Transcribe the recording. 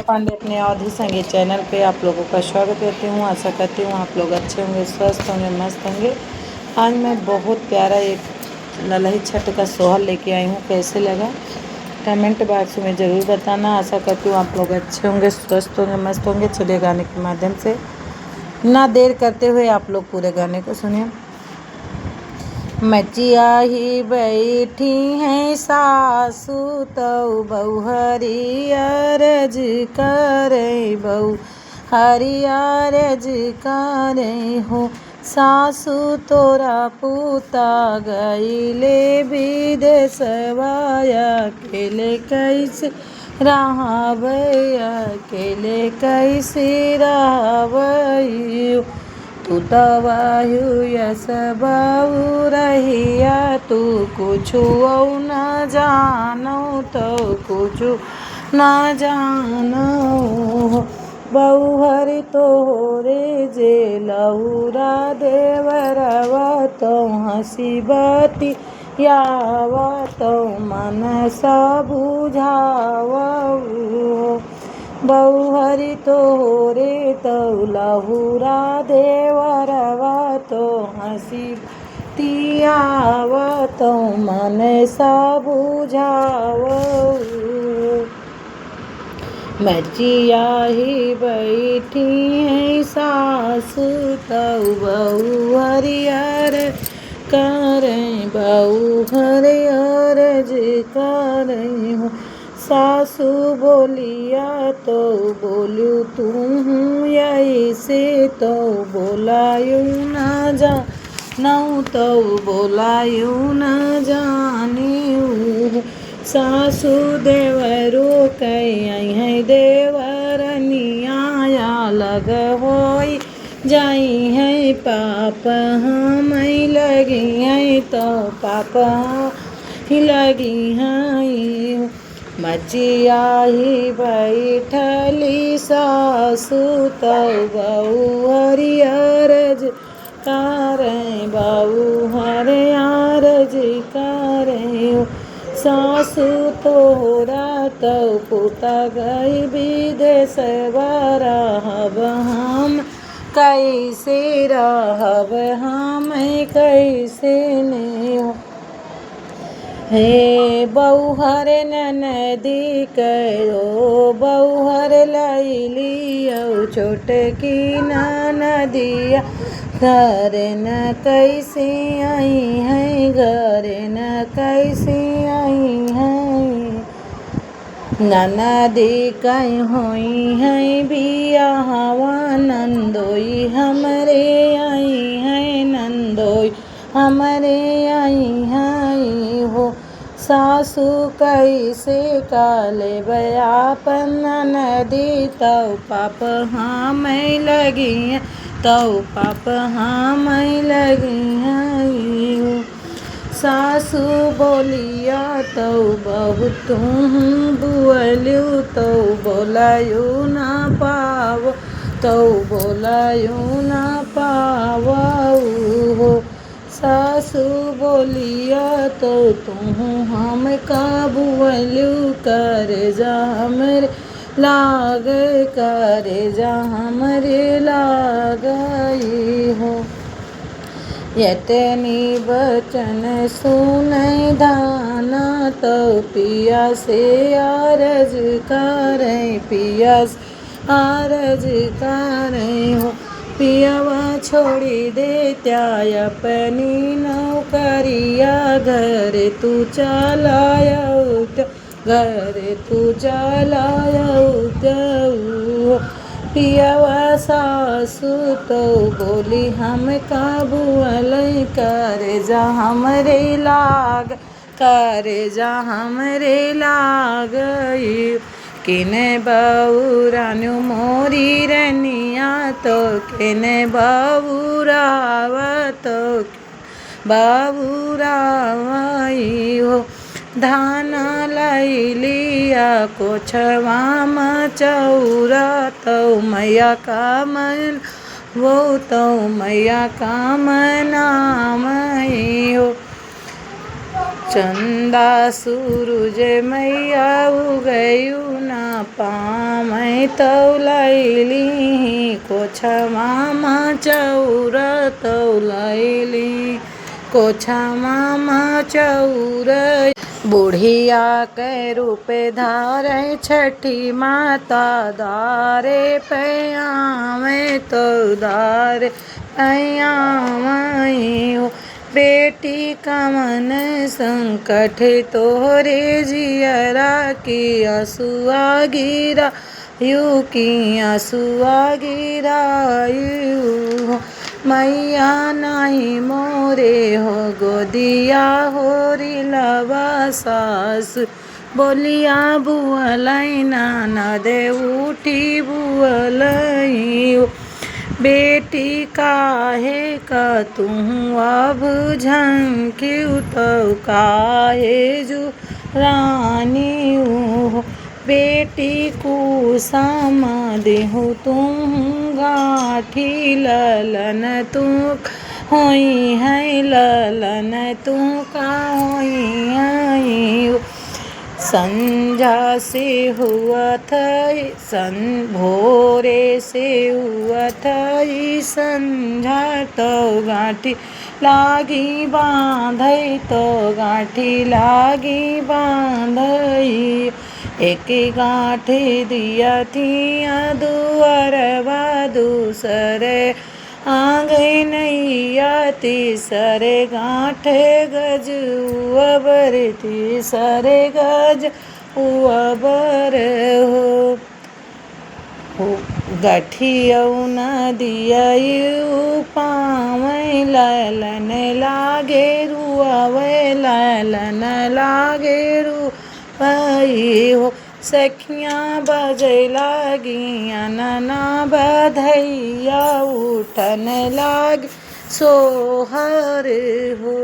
पांडे अपने अवधि संगीत चैनल पे आप लोगों का स्वागत करती हूँ। आशा करती हूँ आप लोग अच्छे होंगे, स्वस्थ होंगे, मस्त होंगे। आज मैं बहुत प्यारा एक ललही छठ का सोहर लेके आई हूँ। कैसे लगा कमेंट बॉक्स में ज़रूर बताना। आशा करती हूँ आप लोग अच्छे होंगे, स्वस्थ होंगे, मस्त होंगे। चलिए गाने के माध्यम से ना देर करते हुए आप लोग पूरे गाने को सुनिए। मचिया ही बैठी हैं सासू तऊ बहू हरियरज करे बहू हरियरज करे हो। सासू तोरा पूता गईले विदेशवा अकेले कैसे रहबै अकेले कैसे रहबै। तू दवायु यस बाऊ रहिया तू कुछ न जानो तो कुछ न जानो। बहुहर तोरे जे लौरा देवरवा तो हंसी बती यावा तो मन सा बुझावा। बहुहरि तोरे तो लहुरा देवरवा तो हंसी तियावा तो मन सा बुझावा। मचिया ही बैठी है सासू तऊ बहू हरियर करें बहू हरियर करें हो। सासू बोलिया तो बोलू तू ऐसे तो बोलायू न जा नऊ तो बोलायू न जानी। सासू देवरो कई है देवरनिया लग होई जाई है पाप हम लगी है तो पाप लगी है। मचिया ही बैठली सासू तऊ बहू हरियरज करें बहू हरियरज करें। सासू तोरा तऊ पुता गई विदेशवा रहब हम कैसे रहब हम कैसे ने हो। हे बहुहर ननदी करो बहुहर लैलियो छोटकी ननदिया घर न कैसे आई है घर न कैसे आई है। ननदी कहीं हुई है बियाहवा नंदोई हमरे आई है नंदोई हमरे आई है हो। सासू कैसे काले बयापन ननदी तऊ पाप हम लगी तऊ पाप हम लगी है। सासू बोलिया तऊ बहु तुम बुअलू तऊ बोलायू न पाव तऊ बोलायू न पावऊ हो। सासू बोलिया तो तुम हम का बुअलू कर जा हमरे लाग कर जा हमरे लागई हो। यतनी बचन सुनई दाना तो पिया से आरज करें पिया से आरज करें हो। पियावा छोड़ी दे त्याय अपनी नौकरिया घर तू चलाया घर तू चलाया पियावा। सासू तो बोली हम काबुअल कर जा हमरे लाग कर जा हमरे लागई। किने बऊरानु मोरी रनिया तो किने बऊरावा तो बऊरावाई हो। धान लैलिया कोछवा मचौरा तो मैया का मन वो तो मैया का मनामई हो। चंदा सूरज मैया उगयू ना पामै तौलैली कोछमा चौर तौलैली कोछमा चौर बुढ़िया के रूप धारे छठी माता दारे पयामे तो दारे पयामई हो बेटी कमन संकट तोरे जियरा की आंसुआ गिरा यू की आंसुआ गिरा यू मैया नहीं मोरे हो गोदिया होरी लवा सास बोलिया बुअलई नाना दे उठी बुअलई बेटी काहे का तू अब झंक्यू तो काहे जू रानी हो बेटी कुसम देहु तुम गाठी ललन तू होई है ललन तू का होई है संझा से हुआ थई भोरे से हुआ थई संझा तो गाठी लागी बांधई तो गाठी लागी बांधई एक गाठी दिया थिया दुअरवा दूसरे आंगई नैया तीसरे गाठे गज उबर तीसरे गज उबर हो गठियौ न दियऊ पावै ललन लागे रुआवै ललन लागे रुआई हो सखियाँ बजै लागियाँ नना बधैया उठन लाग सोहर हो।